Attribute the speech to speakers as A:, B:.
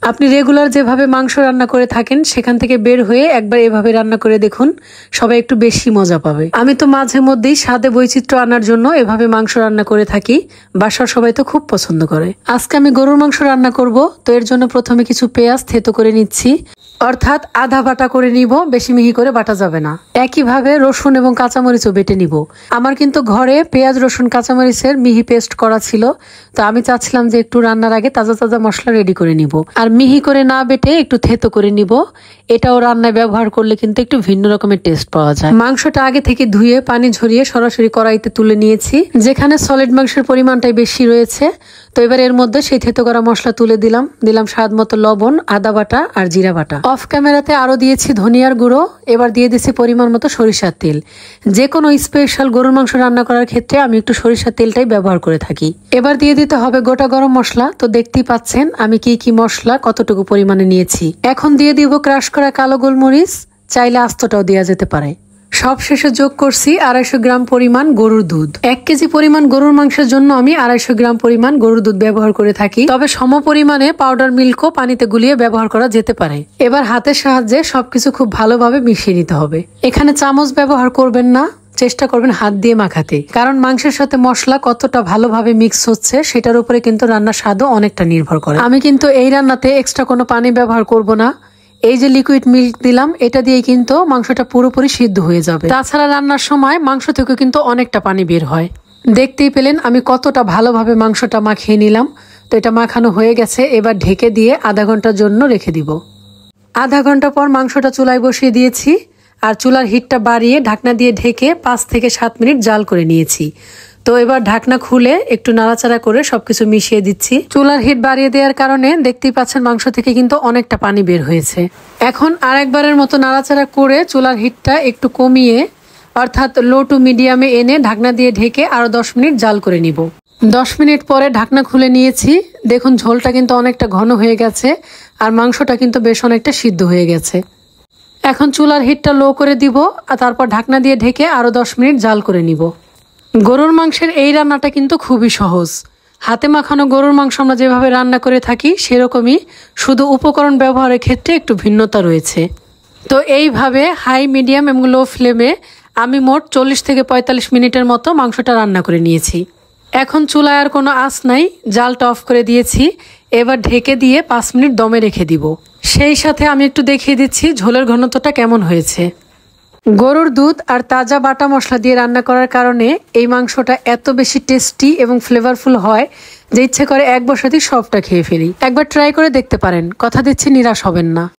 A: আপনি রেগুলার যেভাবে মাংস রান্না করে থাকেন সেখান থেকে বের হয়ে একবার এভাবে রান্না করে দেখুন, সবাই একটু বেশি মজা পাবে। আমি তো মাঝে মধ্যেই স্বাদে বৈচিত্র্য আনার জন্য এভাবে মাংস রান্না করে থাকি, বাসার সবাই তো খুব পছন্দ করে। আজকে আমি গরুর মাংস রান্না করব, তো এর জন্য প্রথমে কিছু পেঁয়াজ থেতো করে নিচ্ছি, অর্থাৎ আধা বাটা করে নিব, বেশি মিহি করে বাটা যাবে না। একইভাবে রসুন এবং কাঁচামরিচও বেটে নিব। আমার কিন্তু ঘরে পেঁয়াজ রসুন কাঁচামরিচের মিহি পেস্ট করা ছিল, তো আমি চাচ্ছিলাম যে একটু রান্নার আগে তাজা তাজা মশলা রেডি করে নিব। আর মিহি করে না বেটে একটু থেতো করে নিব, এটাও রান্নায় ব্যবহার করলে কিন্তু একটু ভিন্ন রকমের টেস্ট পাওয়া যায়। মাংসটা আগে থেকে ধুয়ে পানি ঝরিয়ে সরাসরি কড়াইতে তুলে নিয়েছি, যেখানে সলিড মাংসের পরিমাণটাই বেশি রয়েছে। তো এবার এর মধ্যে সেই থেতো করা মশলা তুলে দিলাম স্বাদ মতো লবণ, আদা বাটা আর জিরা বাটা। অফ ক্যামেরাতে আরো দিয়েছি ধনিয়ার গুঁড়ো। এবার দিয়ে দিচ্ছি পরিমাণ মতো সরিষার তেল। যে কোনো স্পেশাল গরুর মাংস রান্না করার ক্ষেত্রে আমি একটু সরিষার তেলটাই ব্যবহার করে থাকি। এবার দিয়ে দিতে হবে গোটা গরম মশলা। তো দেখতেই পাচ্ছেন আমি কি মশলা কতটুকু পরিমাণে নিয়েছি। এখন দিয়ে দিব ক্রাশ করা কালো গোলমরিচ, চাইলে আস্তটাও দেওয়া যেতে পারে। সব শেষে যোগ করছি 250 গ্রাম পরিমাণ গরুর দুধ। 1 কেজি পরিমাণ গরুর মাংসের জন্য আমি 250 গ্রাম পরিমাণ গরুর দুধ ব্যবহার করে থাকি, তবে সম পরিমাণে পাউডার মিল্কও পানিতে গুলিয়ে ব্যবহার করা যেতে পারে। এবার হাতের সাহায্যে সবকিছু খুব ভালোভাবে মিশিয়ে নিতে হবে। এখানে চামচ ব্যবহার করবেন না, চেষ্টা করবেন হাত দিয়ে মাখাতে, কারণ মাংসের সাথে মশলা কতটা ভালোভাবে মিক্স হচ্ছে সেটার উপরে কিন্তু রান্নার স্বাদও অনেকটা নির্ভর করে। আমি কিন্তু এই রান্নাতে এক্সট্রা কোনো পানি ব্যবহার করব না। এই যে লিকুইড মিল্ক দিলাম, এটা দিয়ে কিন্তু মাংসটা পুরোপুরি সিদ্ধ হয়ে যাবে। তাছাড়া রান্নার সময় মাংস থেকে কিন্তু অনেকটা পানি বের হয়। দেখতেই পেলেন আমি কতটা ভালোভাবে মাংসটা মাখিয়ে নিলাম। তো এটা মাখানো হয়ে গেছে, এবার ঢেকে দিয়ে আধা ঘন্টার জন্য রেখে দিব। আধা ঘন্টা পর মাংসটা চুলায় বসিয়ে দিয়েছি, আর চুলার হিটটা বাড়িয়ে ঢাকনা দিয়ে ঢেকে 5 থেকে 7 মিনিট জাল করে নিয়েছি। তো এবার ঢাকনা খুলে একটু নাড়াচাড়া করে সবকিছু মিশিয়ে দিচ্ছি। চুলার হিট বাড়িয়ে দেওয়ার কারণে দেখতেই পাচ্ছেন মাংস থেকে কিন্তু অনেকটা পানি বের হয়েছে। এখন আরেকবারের মতো নাড়াচাড়া করে চুলার হিটটা একটু কমিয়ে, অর্থাৎ লো টু মিডিয়ামে এনে ঢাকনা দিয়ে ঢেকে আরো 10 মিনিট জাল করে নিব। 10 মিনিট পরে ঢাকনা খুলে নিয়েছি। দেখুন ঝোলটা কিন্তু অনেকটা ঘন হয়ে গেছে, আর মাংসটা কিন্তু বেশ অনেকটা সিদ্ধ হয়ে গেছে। এখন চুলার হিটটা লো করে দিব, আর তারপর ঢাকনা দিয়ে ঢেকে আরো 10 মিনিট জাল করে নিব। গরুর মাংসের এই রান্নাটা কিন্তু খুবই সহজ। হাতে মাখানো গরুর মাংস আমরা যেভাবে রান্না করে থাকি সেরকমই, শুধু উপকরণ ব্যবহারের ক্ষেত্রে একটু ভিন্নতা রয়েছে। তো এইভাবে হাই মিডিয়াম এবং লো ফ্লেমে আমি মোট 40 থেকে 45 মিনিটের মতো মাংসটা রান্না করে নিয়েছি। এখন চুলায় আর কোনো আঁচ নাই, জালটা অফ করে দিয়েছি। এবার ঢেকে দিয়ে 5 মিনিট দমে রেখে দিব। সেই সাথে আমি একটু দেখিয়ে দিচ্ছি ঝোলের ঘনত্বটা কেমন হয়েছে। গরুর দুধ আর তাজা বাটা মশলা দিয়ে রান্না করার কারণে এই মাংসটা এত বেশি টেস্টি এবং ফ্লেভারফুল হয় যে ইচ্ছে করে এক বসাতেই সবটা খেয়ে ফেলি। একবার ট্রাই করে দেখতে পারেন, কথা দিচ্ছি নিরাশ হবেন না।